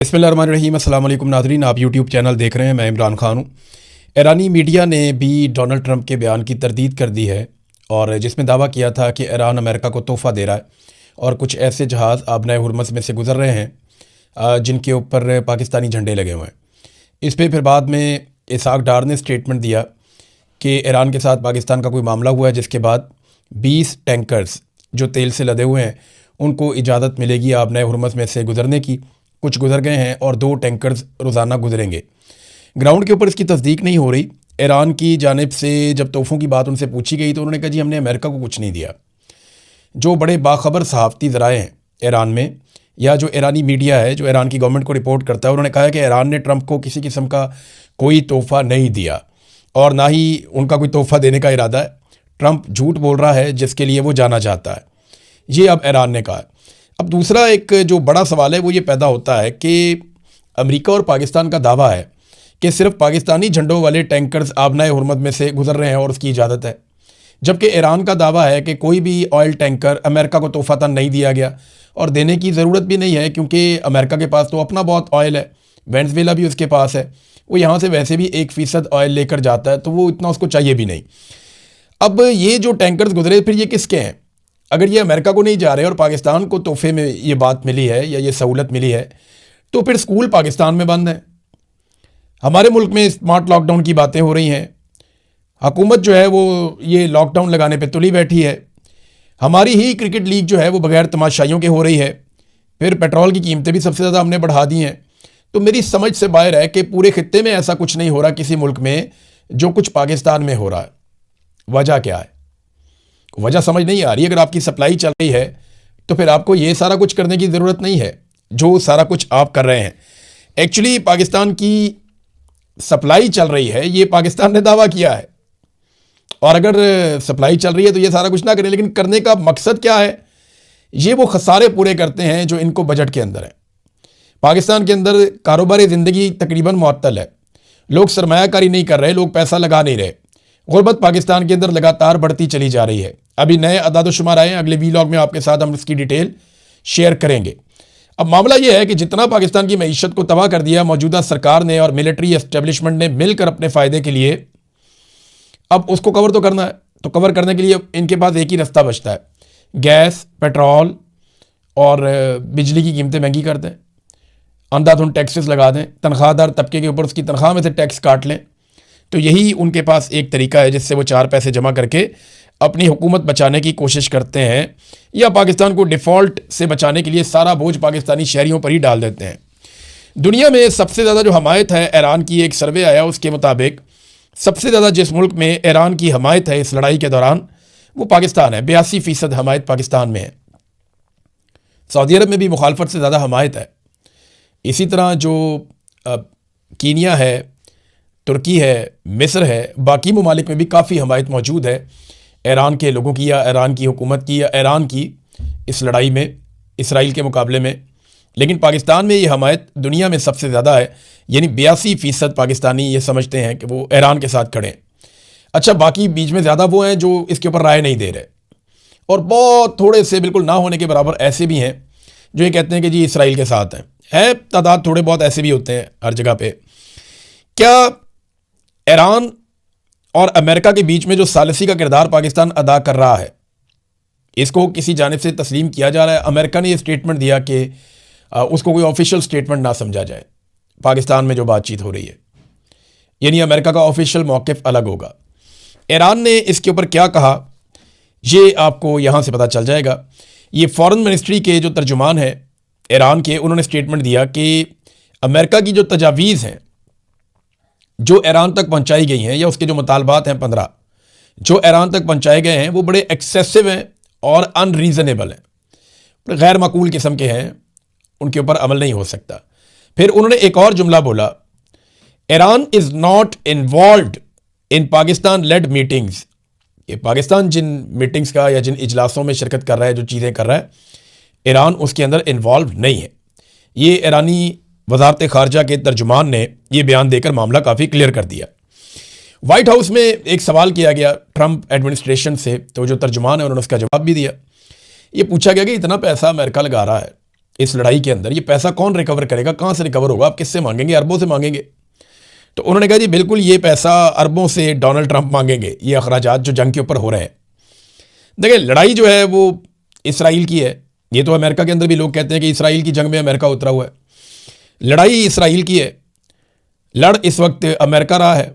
बिस्मिल्लाहिर्रहमानिर्रहीम। अस्सलाम वालेकुम नाज़रीन, आप यूट्यूब चैनल देख रहे हैं। मैं इमरान खान हूँ। ईरानी मीडिया ने भी डोनाल्ड ट्रंप के बयान की तरदीद कर दी है और जिसमें दावा किया था कि ईरान अमेरिका को तोहफ़ा दे रहा है और कुछ ऐसे जहाज़ आबनाए हुर्मुज़ में से गुज़र रहे हैं जिनके ऊपर पाकिस्तानी झंडे लगे हुए हैं। इस पर फिर बाद में इसहाक डार ने स्टेटमेंट दिया कि ईरान के साथ पाकिस्तान का कोई मामला हुआ है, जिसके बाद 20 टैंकर्स जो तेल से लदे हुए हैं उनको इजाज़त मिलेगी आबनाए हुर्मुज़ में से गुज़रने की। कुछ गुजर गए हैं और 2 टैंकर्स रोज़ाना गुजरेंगे। ग्राउंड के ऊपर इसकी तस्दीक नहीं हो रही। ईरान की जानिब से जब तोहफ़ों की बात उनसे पूछी गई तो उन्होंने कहा जी हमने अमेरिका को कुछ नहीं दिया। जो बड़े बाखबर सहाफ़ती ज़राए हैं ईरान में या जो ईरानी मीडिया है जो ईरान की गवर्नमेंट को रिपोर्ट करता है, उन्होंने कहा है कि ईरान ने ट्रंप को किसी किस्म का कोई तोहफ़ा नहीं दिया और ना ही उनका कोई तोहफ़ा देने का इरादा है। ट्रंप झूठ बोल रहा है जिसके लिए वो जाना चाहता है। ये अब ईरान ने कहा। अब दूसरा एक जो बड़ा सवाल है वो ये पैदा होता है कि अमेरिका और पाकिस्तान का दावा है कि सिर्फ पाकिस्तानी झंडों वाले टैंकर्स आबनाए हुर्मुज़ में से गुजर रहे हैं और उसकी इजाज़त है, जबकि ईरान का दावा है कि कोई भी ऑयल टैंकर अमेरिका को तोहफ़ातन नहीं दिया गया और देने की ज़रूरत भी नहीं है, क्योंकि अमेरिका के पास तो अपना बहुत ऑयल है। वेनेज़ुएला भी उसके पास है, वो यहाँ से वैसे भी 1% ऑयल लेकर जाता है, तो वो इतना उसको चाहिए भी नहीं। अब ये जो टैंकर्स गुजरे फिर ये किसके हैं? अगर ये अमेरिका को नहीं जा रहे और पाकिस्तान को तोहफे में ये बात मिली है या ये सहूलत मिली है, तो फिर स्कूल पाकिस्तान में बंद हैं। हमारे मुल्क में स्मार्ट लॉकडाउन की बातें हो रही हैं। हुकूमत जो है वो ये लॉकडाउन लगाने पे तुली बैठी है। हमारी ही क्रिकेट लीग जो है वो बगैर तमाशाइयों के हो रही है। फिर पेट्रोल की कीमतें भी सबसे ज़्यादा हमने बढ़ा दी हैं। तो मेरी समझ से बाहर है कि पूरे खित्ते में ऐसा कुछ नहीं हो रहा किसी मुल्क में जो कुछ पाकिस्तान में हो रहा है। वजह क्या है? वजह समझ नहीं आ रही। अगर आपकी सप्लाई चल रही है तो फिर आपको ये सारा कुछ करने की ज़रूरत नहीं है जो सारा कुछ आप कर रहे हैं। एक्चुअली पाकिस्तान की सप्लाई चल रही है, ये पाकिस्तान ने दावा किया है, और अगर सप्लाई चल रही है तो ये सारा कुछ ना करें। लेकिन करने का मकसद क्या है? ये वो खसारे पूरे करते हैं जो इनको बजट के अंदर है। पाकिस्तान के अंदर कारोबारी ज़िंदगी तकरीबन मुअत्तल है। लोग सरमायाकारी नहीं कर रहे, लोग पैसा लगा नहीं रहे। गुर्बत पाकिस्तान के अंदर लगातार बढ़ती चली जा रही है। अभी नए अदाद-ओ-शुमार आए हैं, अगले वीलॉग में आपके साथ हम इसकी डिटेल शेयर करेंगे। अब मामला यह है कि जितना पाकिस्तान की मईशत को तबाह कर दिया मौजूदा सरकार ने और मिलिट्री एस्टेब्लिशमेंट ने मिलकर अपने फ़ायदे के लिए, अब उसको कवर तो करना है। तो कवर करने के लिए इनके पास एक ही रास्ता बचता है, गैस, पेट्रोल और बिजली की कीमतें महंगी कर दें, अंधाधुंध टैक्सेस लगा दें, तनख्वाहदार तबके के ऊपर उसकी तनख्वाह में से टैक्स काट लें। तो यही उनके पास एक तरीका है जिससे वो 4 पैसे जमा करके अपनी हुकूमत बचाने की कोशिश करते हैं, या पाकिस्तान को डिफ़ॉल्ट से बचाने के लिए सारा बोझ पाकिस्तानी शहरियों पर ही डाल देते हैं। दुनिया में सबसे ज़्यादा जो हमायत है ईरान की, एक सर्वे आया उसके मुताबिक सबसे ज़्यादा जिस मुल्क में ईरान की हमायत है इस लड़ाई के दौरान वो पाकिस्तान है। 82% हमायत पाकिस्तान में है। सऊदी अरब में भी मुखालफत से ज़्यादा हमायत है। इसी तरह जो कीनिया है, तुर्की है, मिस्र है, बाकी ममालिक में भी काफ़ी हमायत मौजूद है ईरान के लोगों की या ईरान की हुकूमत की या ईरान की इस लड़ाई में इसराइल के मुकाबले में। लेकिन पाकिस्तान में ये हमायत दुनिया में सबसे ज़्यादा है, यानी 82% पाकिस्तानी ये समझते हैं कि वो ईरान के साथ खड़े हैं। अच्छा, बाकी बीच में ज़्यादा वो हैं जो इसके ऊपर राय नहीं दे रहे, और बहुत थोड़े से बिल्कुल ना होने के बराबर ऐसे भी हैं जो ये कहते हैं कि जी इसराइल के साथ हैं। है तादाद थोड़े बहुत ऐसे भी होते हैं हर जगह पे। क्या ईरान और अमेरिका के बीच में जो सालिसी का किरदार पाकिस्तान अदा कर रहा है इसको किसी जानिब से तस्लीम किया जा रहा है? अमेरिका ने ये स्टेटमेंट दिया कि उसको कोई ऑफिशियल स्टेटमेंट ना समझा जाए पाकिस्तान में जो बातचीत हो रही है, यानी अमेरिका का ऑफिशियल मौक़िफ़ अलग होगा। ईरान ने इसके ऊपर क्या कहा ये आपको यहाँ से पता चल जाएगा। ये फॉरेन मिनिस्ट्री के जो तर्जुमान हैं ईरान के, उन्होंने स्टेटमेंट दिया कि अमेरिका की जो तजावीज़ हैं जो ईरान तक पहुंचाई गई हैं, या उसके जो मुतालबात हैं 15 जो ईरान तक पहुंचाए गए हैं, वो बड़े एक्सेसिव हैं और अनरीज़नेबल हैं, गैर माकूल किस्म के हैं, उनके ऊपर अमल नहीं हो सकता। फिर उन्होंने एक और जुमला बोला, Iran is not involved in Pakistan led meetings. ये पाकिस्तान जिन मीटिंग्स का या जिन इजलासों में शिरकत कर रहा है, जो चीज़ें कर रहा है, ईरान उसके अंदर इन्वॉल्व नहीं है। ये ईरानी वज़ारत ख़ारजा के तर्जुमान ने यह बयान देकर मामला काफ़ी क्लियर कर दिया। वाइट हाउस में एक सवाल किया गया ट्रंप एडमिनिस्ट्रेशन से, तो जो तर्जुमान है उन्होंने उसका जवाब भी दिया। ये पूछा गया कि इतना पैसा अमेरिका लगा रहा है इस लड़ाई के अंदर, ये पैसा कौन रिकवर करेगा, कहाँ से रिकवर होगा, आप किससे मांगेंगे, अरबों से मांगेंगे। तो उन्होंने कहा जी बिल्कुल ये पैसा अरबों से डोनाल्ड ट्रंप मांगेंगे, ये अखराजात जो जंग के ऊपर हो रहे हैं। देखिए लड़ाई जो है वो इसराइल की है, ये तो अमेरिका के अंदर भी लोग कहते हैं कि इसराइल की जंग में अमेरिका उतरा हुआ है। लड़ाई इसराइल की है, लड़ इस वक्त अमेरिका रहा है,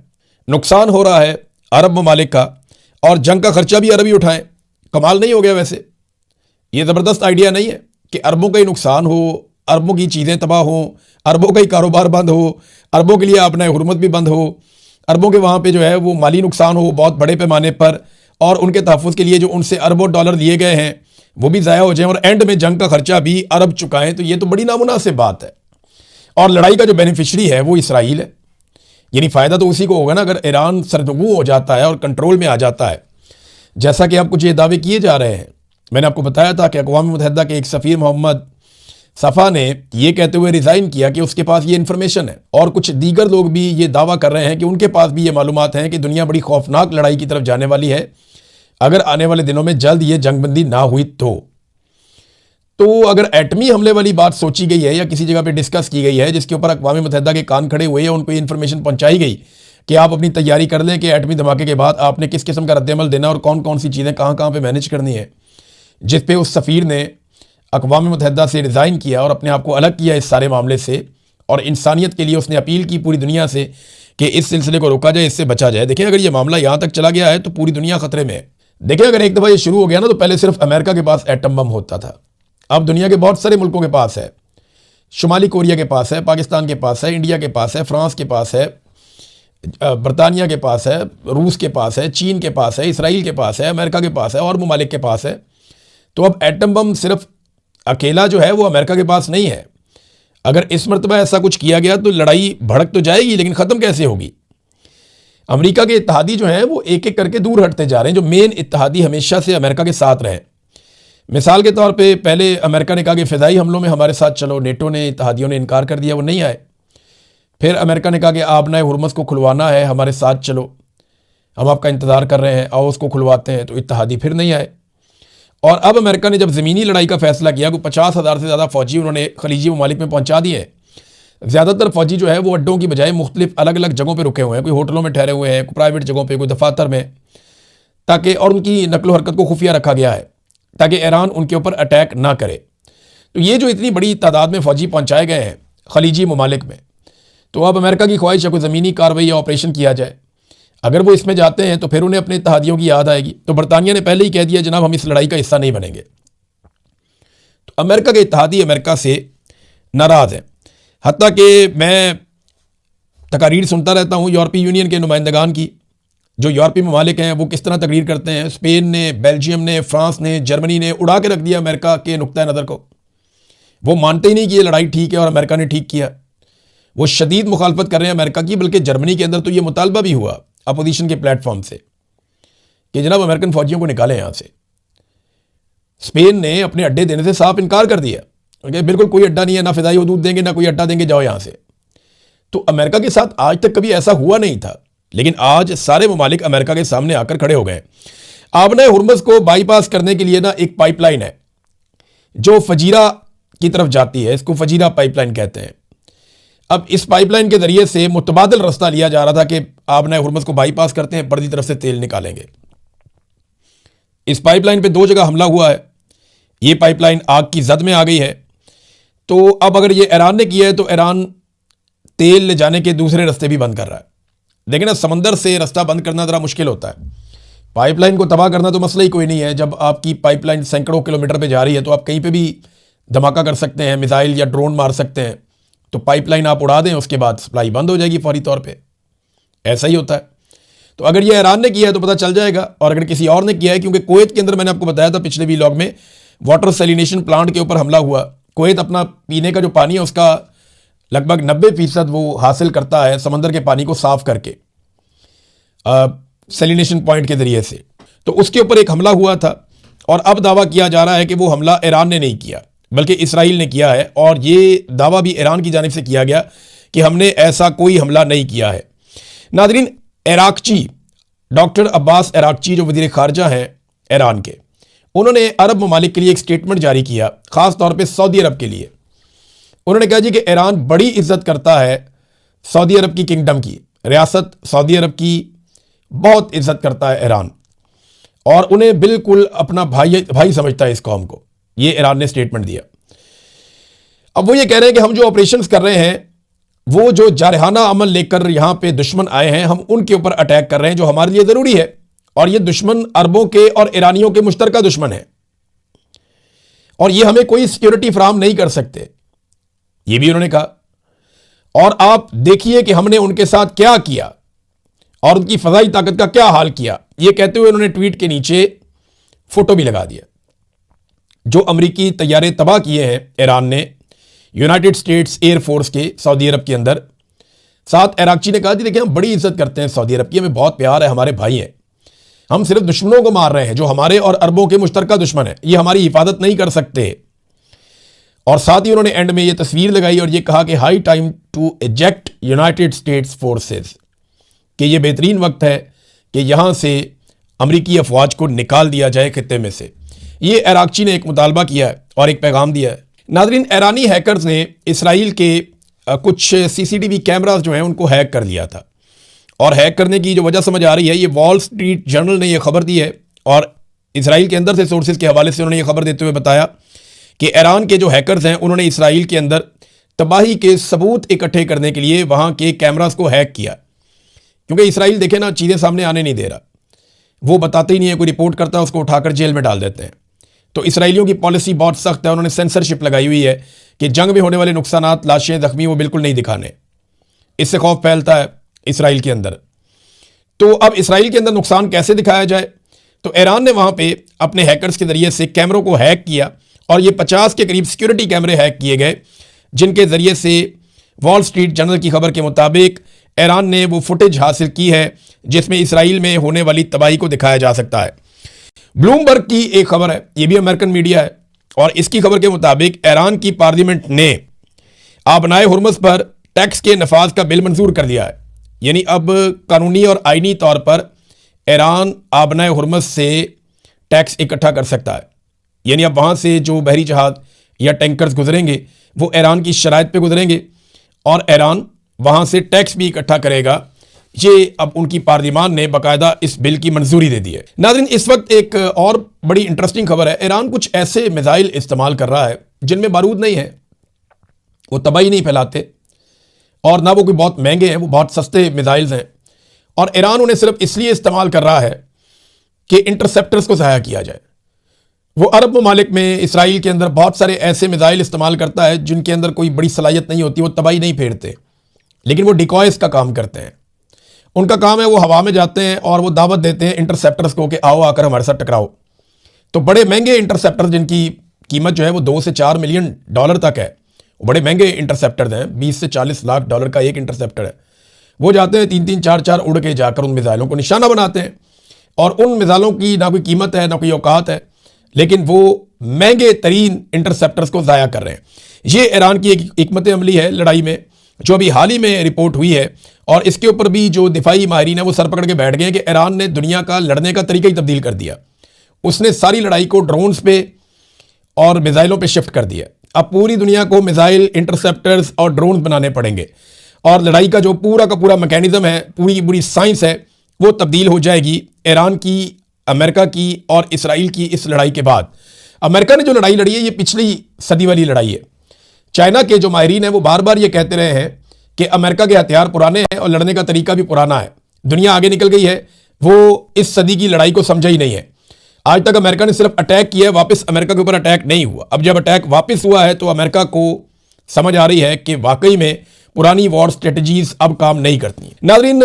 नुकसान हो रहा है अरब ममालिक का, और जंग का खर्चा भी अरब ही उठाएं। कमाल नहीं हो गया? वैसे ये ज़बरदस्त आइडिया नहीं है कि अरबों का ही नुकसान हो, अरबों की चीज़ें तबाह हों, अरबों का ही कारोबार बंद हो, अरबों के लिए अपना हुर्मत भी बंद हो, अरबों के वहाँ पे जो है वो माली नुकसान हो बहुत बड़े पैमाने पर, और उनके तहफ़्फ़ुज़ के लिए जो उनसे अरबों डॉलर लिए गए हैं वो भी ज़ाया हो जाएं, और एंड में जंग का खर्चा भी अरब चुकाएं। तो ये तो बड़ी नामुनासिब बात है। और लड़ाई का जो बेनिफिशरी है वो इसराइल है, यानी फ़ायदा तो उसी को होगा ना अगर ईरान सरगर्म हो जाता है और कंट्रोल में आ जाता है, जैसा कि अब कुछ ये दावे किए जा रहे हैं। मैंने आपको बताया था कि अक़वाम मुत्तहिदा के एक सफ़ीर मोहम्मद सफ़ा ने ये कहते हुए रिज़ाइन किया कि उसके पास ये इन्फॉर्मेशन है, और कुछ दीगर लोग भी ये दावा कर रहे हैं कि उनके पास भी ये मालूमात हैं कि दुनिया बड़ी खौफनाक लड़ाई की तरफ जाने वाली है अगर आने वाले दिनों में जल्द ये जंगबंदी ना हुई तो अगर एटमी हमले वाली बात सोची गई है या किसी जगह पे डिस्कस की गई है जिसके ऊपर अक़वाम मुत्तहिदा के कान खड़े हुए हैं, उनको ये इन्फॉर्मेशन पहुंचाई गई कि आप अपनी तैयारी कर लें कि एटमी धमाके के बाद आपने किस किस्म का रद्दअमल देना और कौन कौन सी चीज़ें कहाँ कहाँ पर मैनेज करनी है, जिस पे उस सफ़ीर ने अक़वाम मुत्तहिदा से रिज़ाइन किया और अपने आप को अलग किया इस सारे मामले से, और इंसानियत के लिए उसने अपील की पूरी दुनिया से कि इस सिलसिले को रोका जाए, इससे बचा जाए। देखिए अगर ये मामला यहाँ तक चला गया है तो पूरी दुनिया ख़तरे में है। देखिए अगर एक दफ़ा ये शुरू हो गया ना, तो पहले सिर्फ अमेरिका के पास एटम बम होता था, अब दुनिया के बहुत सारे मुल्कों के पास है। शुमाली कोरिया के पास है, पाकिस्तान के पास है, इंडिया के पास है, फ्रांस के पास है, बरतानिया के पास है, रूस के पास है, चीन के पास है, इसराइल के पास है, अमेरिका के पास है, और ममालिक के पास है। तो अब एटम बम सिर्फ अकेला जो है वो अमेरिका के पास नहीं है। अगर इस मरतबा ऐसा कुछ किया गया तो लड़ाई भड़क तो जाएगी, लेकिन ख़त्म कैसे होगी? अमेरिका के इत्तेहादी जो हैं वो एक एक करके दूर हटते जा रहे हैं, जो मेन इत्तेहादी हमेशा से अमेरिका के साथ रहे। मिसाल के तौर पे पहले अमेरिका ने कहा कि फ़िज़ाई हमलों में हमारे साथ चलो, नेटो ने, इत्तेहादियों ने इनकार कर दिया, वो नहीं आए। फिर अमेरिका ने कहा कि आबनाए हुर्मुज़ को खुलवाना है, हमारे साथ चलो, हम आपका इंतज़ार कर रहे हैं, आओ उसको खुलवाते हैं, तो इत्तेहादी फिर नहीं आए। और अब अमेरिका ने जब ज़मीनी लड़ाई का फ़ैसला किया, कोई 50,000 से ज़्यादा फ़ौजी उन्होंने खलीजी ममालिक में पहुँचा दिए हैं। ज़्यादातर फ़ौजी जो है वो अड्डों की बजाय मुख्तलिफ अलग अलग जगहों पर रुके हुए हैं, कोई होटलों में ठहरे हुए हैं, कोई प्राइवेट जगहों पर, कोई दफातर में, ताकि, और उनकी नकलो हरकत को खुफिया रखा गया है ताकि ईरान उनके ऊपर अटैक ना करे। तो ये जो इतनी बड़ी तादाद में फ़ौजी पहुँचाए गए हैं खलीजी ममालिक में, तो अब अमेरिका की ख्वाहिश है कोई ज़मीनी कार्रवाई या ऑपरेशन किया जाए। अगर वो इसमें जाते हैं तो फिर उन्हें अपने इत्तेहादियों की याद आएगी। तो बरतानिया ने पहले ही कह दिया जनाब हम इस लड़ाई का हिस्सा नहीं बनेंगे। तो अमेरिका के इत्तेहादी अमेरिका से नाराज़ हैं, हत्ता कि मैं तकारीर सुनता रहता हूँ यूरोपीय यूनियन के नुमाइंदगान की, जो यूरोपीय ममालिक हैं वो किस तरह तकरीर करते हैं। स्पेन ने, बेल्जियम ने, फ्रांस ने, जर्मनी ने उड़ा के रख दिया अमेरिका के नुक्ता नज़र को। वो मानते ही नहीं कि ये लड़ाई ठीक है और अमेरिका ने ठीक किया। वो शदीद मुखालफत कर रहे हैं अमेरिका की, बल्कि जर्मनी के अंदर तो ये मुतालबा भी हुआ अपोजिशन के प्लेटफॉर्म से कि जनाब अमेरिकन फ़ौजियों को निकालें यहाँ से। स्पेन ने अपने अड्डे देने से साफ इनकार कर दिया, बिल्कुल कोई अड्डा नहीं है, ना फ़िज़ाई हदूद देंगे ना कोई अड्डा देंगे, जाओ यहाँ से। तो अमेरिका के साथ आज तक कभी ऐसा हुआ नहीं था, लेकिन आज सारे ममालिक अमेरिका के सामने आकर खड़े हो गए। आबनाए हुर्मुज़ को बाईपास करने के लिए ना एक पाइपलाइन है जो फजीरा की तरफ जाती है, इसको फजीरा पाइपलाइन कहते हैं। अब इस पाइपलाइन के जरिए से मुतबादिल रास्ता लिया जा रहा था कि आबनाए हुर्मुज़ को बाईपास करते हैं, पर्दी तरफ से तेल निकालेंगे। इस पाइपलाइन पे 2 जगह हमला हुआ है, ये पाइपलाइन आग की जद में आ गई है। तो अब अगर ये ईरान ने किया है तो ईरान तेल ले जाने के दूसरे रास्ते भी बंद कर रहा है। लेकिन समंदर से रास्ता बंद करना ज़रा मुश्किल होता है, पाइपलाइन को तबाह करना तो मसला ही कोई नहीं है। जब आपकी पाइपलाइन सैकड़ों किलोमीटर पे जा रही है तो आप कहीं पे भी धमाका कर सकते हैं, मिसाइल या ड्रोन मार सकते हैं। तो पाइपलाइन आप उड़ा दें, उसके बाद सप्लाई बंद हो जाएगी फौरी तौर पे, ऐसा ही होता है। तो अगर ये ईरान ने किया है तो पता चल जाएगा, और अगर किसी और ने किया है, क्योंकि कुवैत के अंदर मैंने आपको बताया था पिछले व्लॉग में, वाटर सैलिनेशन प्लांट के ऊपर हमला हुआ। कुवैत अपना पीने का जो पानी है उसका लगभग 90% वो हासिल करता है समंदर के पानी को साफ करके सैलिनेशन पॉइंट के ज़रिए से। तो उसके ऊपर एक हमला हुआ था, और अब दावा किया जा रहा है कि वो हमला ईरान ने नहीं किया बल्कि इसराइल ने किया है। और ये दावा भी ईरान की जानिब से किया गया कि हमने ऐसा कोई हमला नहीं किया है। नाज़रीन, इराक़ची डॉक्टर अब्बास इराक़ची जो वज़ीर ख़ारजा हैं ईरान के, उन्होंने अरब ममालिक के लिए एक स्टेटमेंट जारी किया, ख़ास तौर पे सऊदी अरब के लिए। उन्होंने कहा जी कि ईरान बड़ी इज्जत करता है सऊदी अरब की किंगडम की, रियासत सऊदी अरब की बहुत इज्जत करता है ईरान, और उन्हें बिल्कुल अपना भाई समझता है इस कौम को। ये ईरान ने स्टेटमेंट दिया। अब वो ये कह रहे हैं कि हम जो ऑपरेशंस कर रहे हैं, वो जो जारहाना अमल लेकर यहां पे दुश्मन आए हैं, हम उनके ऊपर अटैक कर रहे हैं जो हमारे लिए ज़रूरी है, और ये दुश्मन अरबों के और ईरानियों के मुश्तरका दुश्मन है, और ये हमें कोई सिक्योरिटी फराहम नहीं कर सकते, ये भी उन्होंने कहा। और आप देखिए कि हमने उनके साथ क्या किया और उनकी फजाई ताकत का क्या हाल किया। ये कहते हुए उन्होंने ट्वीट के नीचे फोटो भी लगा दिया। जो अमरीकी तैयारे तबाह किए हैं ईरान ने यूनाइटेड स्टेट्स एयरफोर्स के सऊदी अरब के अंदर। साथ इराकची ने कहा कि देखिए हम बड़ी इज्जत करते हैं सऊदी अरब की, हमें बहुत प्यार है, हमारे भाई हैं, हम सिर्फ दुश्मनों को मार रहे हैं जो हमारे और अरबों के मुश्तरका दुश्मन है, ये हमारी हिफाजत नहीं कर सकते। और साथ ही उन्होंने एंड में ये तस्वीर लगाई और ये कहा कि high time to eject United States forces, कि ये बेहतरीन वक्त है कि यहां से अमरीकी अफवाज को निकाल दिया जाए खित्ते में से। ये इराकची ने एक मुतालबा किया है और एक पैगाम दिया है। नाज़रीन, ईरानी हैकर्स ने इसराइल के कुछ सीसीटीवी कैमरास जो हैं उनको हैक कर लिया था, और हैक करने की जो वजह समझ आ रही है, ये वॉल स्ट्रीट जर्नल ने यह खबर दी है, और इसराइल के अंदर से सोर्सेज के हवाले से उन्होंने ये खबर देते हुए बताया कि ईरान के जो हैकर्स हैं उन्होंने इसराइल के अंदर तबाही के सबूत इकट्ठे करने के लिए वहाँ के कैमरास को हैक किया। क्योंकि इसराइल देखे ना, चीज़ें सामने आने नहीं दे रहा, वो बताते ही नहीं है, कोई रिपोर्ट करता है उसको उठाकर जेल में डाल देते हैं। तो इसराइलियों की पॉलिसी बहुत सख्त है, उन्होंने सेंसरशिप लगाई हुई है कि जंग में होने वाले नुकसानात, लाशें, जख्मी वो बिल्कुल नहीं दिखाने। इससे खौफ फैलता है इसराइल के अंदर। तो अब इसराइल के अंदर नुकसान कैसे दिखाया जाए, तो ईरान ने वहाँ पे अपने हैकर्स के जरिए से कैमरों को हैक किया, और ये 50 के करीब सिक्योरिटी कैमरे हैक किए गए, जिनके ज़रिए से वॉल स्ट्रीट जर्नल की खबर के मुताबिक ईरान ने वो फुटेज हासिल की है जिसमें इसराइल में होने वाली तबाही को दिखाया जा सकता है। ब्लूमबर्ग की एक खबर है, ये भी अमेरिकन मीडिया है, और इसकी खबर के मुताबिक ईरान की पार्लियामेंट ने आबनाए हुर्मुज़ पर टैक्स के नफाज का बिल मंजूर कर दिया है। यानी अब कानूनी और आईनी तौर पर ईरान आबनाए हुर्मुज़ से टैक्स इकट्ठा कर सकता है। यानी अब वहाँ से जो बहरी जहाज या टैंकर्स गुजरेंगे वो ईरान की शराइत पे गुजरेंगे, और ईरान वहाँ से टैक्स भी इकट्ठा करेगा। ये अब उनकी पार्लियामान ने बाकायदा इस बिल की मंजूरी दे दी है। नाज़रीन, इस वक्त एक और बड़ी इंटरेस्टिंग खबर है। ईरान कुछ ऐसे मिसाइल इस्तेमाल कर रहा है जिनमें बारूद नहीं है, वो तबाही नहीं फैलाते, और ना वो कोई बहुत महंगे हैं, वो बहुत सस्ते मिसाइल्स हैं, और ईरान उन्हें सिर्फ इसलिए इस्तेमाल कर रहा है कि इंटरसेप्टर्स को ज़ाया किया जाए। वो अरब ममालिक में इसराइल के अंदर बहुत सारे ऐसे मिसाइल इस्तेमाल करता है जिनके अंदर कोई बड़ी सलाहियत नहीं होती, वो तबाही नहीं फेरते, लेकिन वो डिकॉयस का काम करते हैं। उनका काम है वो हवा में जाते हैं और वो दावत देते हैं इंटरसेप्टर्स को कि आओ आकर हमारे साथ टकराओ। तो बड़े महंगे इंटरसेप्टर्स जिनकी कीमत जो है वो $2 से $4 मिलियन तक है, वो बड़े महंगे इंटरसेप्टर्स हैं, $20 से $40 लाख का एक इंटरसेप्टर है। वो जाते हैं 3-3, 4-4 उड़ के जाकर उन मिसाइलों को निशाना बनाते हैं, और उन मिसाइलों की ना कोई कीमत है ना कोई औकात है, लेकिन वो महंगे तरीन इंटरसेप्टर्स को ज़ाया कर रहे हैं। ये ईरान की एक हिकमत अमली है लड़ाई में, जो अभी हाल ही में रिपोर्ट हुई है, और इसके ऊपर भी जो दिफाई माहिरीन है वो सर पकड़ के बैठ गए हैं कि ईरान ने दुनिया का लड़ने का तरीका ही तब्दील कर दिया। उसने सारी लड़ाई को ड्रोन्स पे और मिसाइलों पे शिफ्ट कर दिया। अब पूरी दुनिया को मिसाइल, इंटरसेप्टर्स और ड्रोन्स बनाने पड़ेंगे, और लड़ाई का जो पूरा का पूरा मैकेनिज्म है, पूरी पूरी साइंस है, वो तब्दील हो जाएगी ईरान की, अमेरिका की और इसराइल की इस लड़ाई के बाद। अमेरिका ने जो लड़ाई लड़ी है ये पिछली सदी वाली लड़ाई है। चाइना के जो माहिरीन हैं वो बार बार ये कहते रहे हैं कि अमेरिका के हथियार पुराने हैं और लड़ने का तरीका भी पुराना है, दुनिया आगे निकल गई है, वो इस सदी की लड़ाई को समझा ही नहीं है। आज तक अमेरिका ने सिर्फ अटैक किया है, वापस अमेरिका के ऊपर अटैक नहीं हुआ। अब जब अटैक वापस हुआ है तो अमेरिका को समझ आ रही है कि वाकई में पुरानी वॉर स्ट्रेटजीज अब काम नहीं करती। नाज़रीन,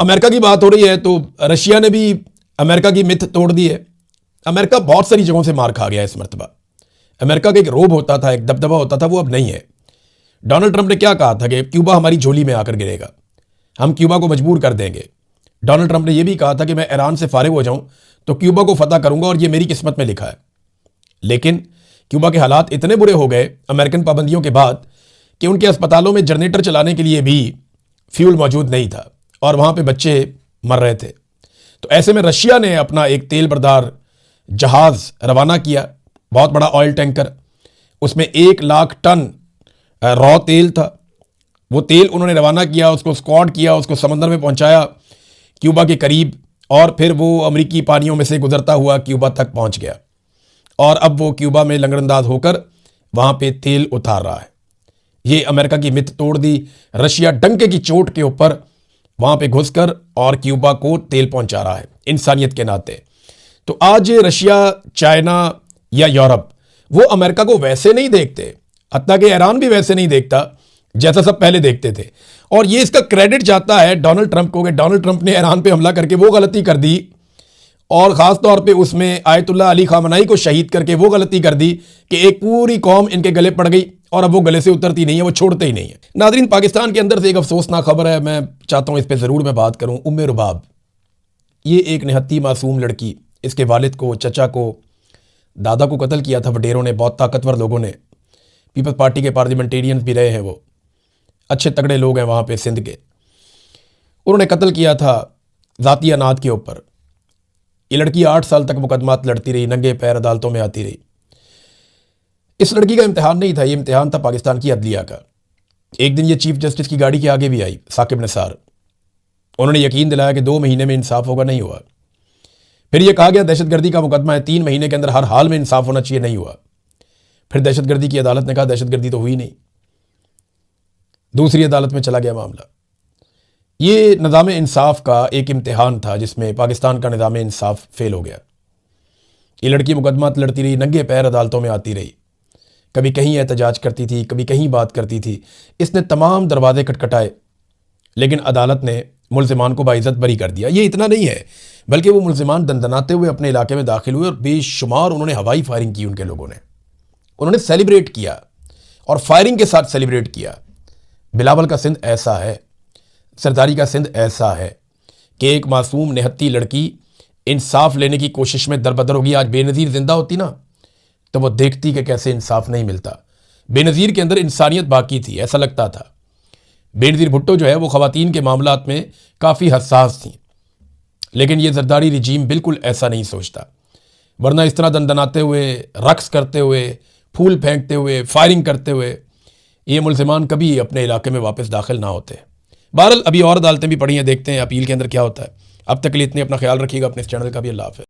अमेरिका की बात हो रही है तो रशिया ने भी अमेरिका की मिथ तोड़ दी है। अमेरिका बहुत सारी जगहों से मार खा गया इस मरतबा। अमेरिका का एक रोब होता था, एक दबदबा होता था, वो अब नहीं है। डोनाल्ड ट्रंप ने क्या कहा था कि क्यूबा हमारी झोली में आकर गिरेगा, हम क्यूबा को मजबूर कर देंगे। डोनाल्ड ट्रंप ने यह भी कहा था कि मैं ईरान से फारिग हो जाऊं तो क्यूबा को फतह करूंगा और ये मेरी किस्मत में लिखा है। लेकिन क्यूबा के हालात इतने बुरे हो गए अमेरिकन पाबंदियों के बाद कि उनके अस्पतालों में जनरेटर चलाने के लिए भी फ्यूल मौजूद नहीं था और वहाँ पे बच्चे मर रहे थे। तो ऐसे में रशिया ने अपना एक तेल बरदार जहाज़ रवाना किया, बहुत बड़ा ऑयल टैंकर, उसमें 1 लाख टन रॉ तेल था। वो तेल उन्होंने रवाना किया, उसको स्क्वाड किया, उसको समंदर में पहुंचाया क्यूबा के करीब, और फिर वो अमेरिकी पानियों में से गुजरता हुआ क्यूबा तक पहुंच गया। और अब वो क्यूबा में लंगड़ंदाज होकर वहाँ पे तेल उतार रहा है। ये अमेरिका की मिथ तोड़ दी। रशिया डंके की चोट के ऊपर वहाँ पे घुसकर और क्यूबा को तेल पहुंचा रहा है इंसानियत के नाते। तो आज रशिया, चाइना या यूरोप वो अमेरिका को वैसे नहीं देखते, हत्ता कि ईरान भी वैसे नहीं देखता जैसा सब पहले देखते थे। और ये इसका क्रेडिट जाता है डोनाल्ड ट्रंप को कि डोनाल्ड ट्रंप ने ईरान पे हमला करके वो गलती कर दी, और ख़ास तौर पे उसमें आयतुल्लाह अली खामनाई को शहीद करके वो गलती कर दी कि एक पूरी कौम इनके गले पड़ गई और अब वो गले से उतरती नहीं है, वो छोड़ते ही नहीं है। नाज़रीन, पाकिस्तान के अंदर से एक अफसोसनाक खबर है, मैं चाहता हूँ इस पर ज़रूर मैं बात करूँ। उम्मे रुबाब, ये एक निहत्ती मासूम लड़की, इसके वालिद को, चचा को, दादा को कत्ल किया था वडेरों ने, बहुत ताकतवर लोगों ने। पीपल्स पार्टी के पार्लियामेंटेरियंस भी रहे हैं, वो अच्छे तगड़े लोग हैं वहाँ पे सिंध के। उन्होंने कत्ल किया था ज़ाती अनाद के ऊपर। ये लड़की 8 साल तक मुकदमात लड़ती रही, नंगे पैर अदालतों में आती रही। इस लड़की का इम्तिहान नहीं था, ये इम्तिहान था पाकिस्तान की अदलिया का। एक दिन ये चीफ जस्टिस की गाड़ी के आगे भी आई, साकिब निसार। उन्होंने यकीन दिलाया कि 2 महीने में इंसाफ होगा, नहीं हुआ। फिर यह कहा गया दहशतगर्दी का मुकदमा है, 3 महीने के अंदर हर हाल में इंसाफ होना चाहिए, नहीं हुआ। फिर दहशतगर्दी की अदालत ने कहा दहशतगर्दी तो हुई नहीं, दूसरी अदालत में चला गया मामला। ये निज़ाम इंसाफ का एक इम्तिहान था जिसमें पाकिस्तान का निज़ाम इंसाफ फेल हो गया। ये लड़की मुकदमात लड़ती रही, नंगे पैर अदालतों में आती रही, कभी कहीं एहतजाज करती थी, कभी कहीं बात करती थी। इसने तमाम दरवाजे खटखटाए, लेकिन अदालत ने मुल्ज़िमान को बाइज़्ज़त बरी कर दिया। ये इतना नहीं है, बल्कि वो मुल्ज़िमान दंदनाते हुए अपने इलाके में दाखिल हुए और बेशुमार उन्होंने हवाई फायरिंग की। उनके लोगों ने उन्होंने सेलिब्रेट किया और फायरिंग के साथ सेलिब्रेट किया। बिलावल का सिंध ऐसा है, सरदारी का सिंध ऐसा है कि एक मासूम निहत्ती लड़की इंसाफ लेने की कोशिश में दरबदर होगी। आज बेनज़ीर जिंदा होती ना, तो वो देखती कि कैसे इंसाफ नहीं मिलता। बेनज़ीर के अंदर इंसानियत बाकी थी, ऐसा लगता था। बेनज़ीर भुट्टो जो है वो ख़वातीन के मामलात में काफ़ी हसास थी, लेकिन ये जरदारी रिजीम बिल्कुल ऐसा नहीं सोचता। वरना इस तरह दंदनाते हुए, रक्स करते हुए, फूल फेंकते हुए, फायरिंग करते हुए ये मुल्ज़िमान कभी अपने इलाके में वापस दाखिल ना होते। बहरहाल अभी और अदालतें भी पड़ी हैं, देखते हैं अपील के अंदर क्या होता है। अब तक के लिए इतने, अपना ख्याल रखिएगा, अपने इस चैनल का भी। अल्लाह हाफ़िज़।